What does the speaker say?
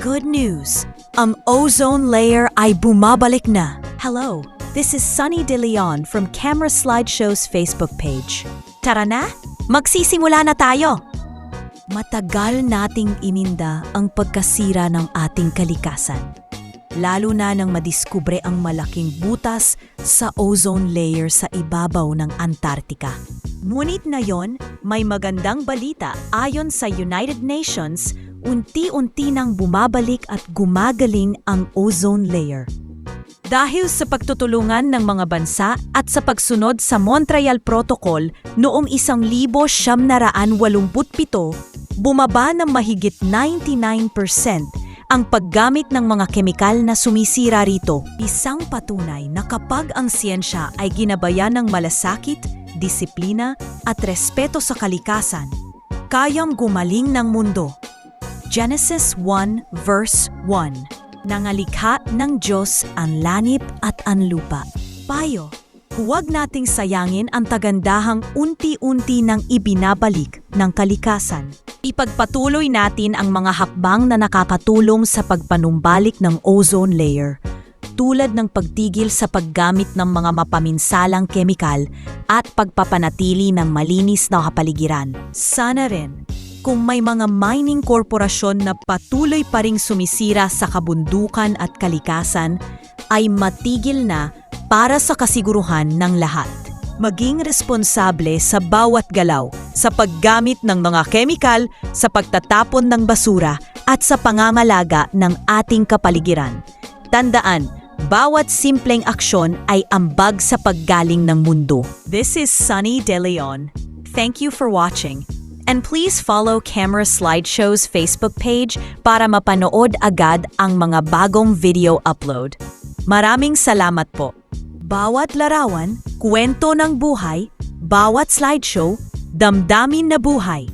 Good news! Ang ozone layer ay bumabalik na. Hello, this is Sunny De Leon from Camera Slideshow's Facebook page. Tara na, magsisimula na tayo! Matagal nating ininda ang pagkasira ng ating kalikasan. Lalo na nang madiskubre ang malaking butas sa ozone layer sa ibabaw ng Antarctica. Ngunit ngayon, may magandang balita ayon sa United Nations, unti-unti nang bumabalik at gumagaling ang ozone layer. Dahil sa pagtutulungan ng mga bansa at sa pagsunod sa Montreal Protocol noong 1987, bumaba ng mahigit 99% ang paggamit ng mga kemikal na sumisira rito. Isang patunay na kapag ang siyensya ay ginabayan ng malasakit, disiplina at respeto sa kalikasan, kayang gumaling ng mundo. Genesis 1 verse 1. Nangalikha ng Diyos ang langit at ang lupa. Payo, huwag nating sayangin ang kagandahang unti-unti nang ibinabalik ng kalikasan. Ipagpatuloy natin ang mga hakbang na nakakatulong sa pagpanumbalik ng ozone layer, tulad ng pagtigil sa paggamit ng mga mapaminsalang kemikal at pagpapanatili ng malinis na kapaligiran. Sana rin, kung may mga mining korporasyon na patuloy pa ring sumisira sa kabundukan at kalikasan, ay matigil na para sa kasiguruhan ng lahat. Maging responsable sa bawat galaw, sa paggamit ng mga kemikal, sa pagtatapon ng basura, at sa pangangalaga ng ating kapaligiran. Tandaan, bawat simpleng aksyon ay ambag sa paggaling ng mundo. This is Sunny De Leon. Thank you for watching. And please follow Camera Slideshow's Facebook page para mapanood agad ang mga bagong video upload. Maraming salamat po. Bawat larawan, kwento ng buhay, bawat slideshow, damdamin na buhay.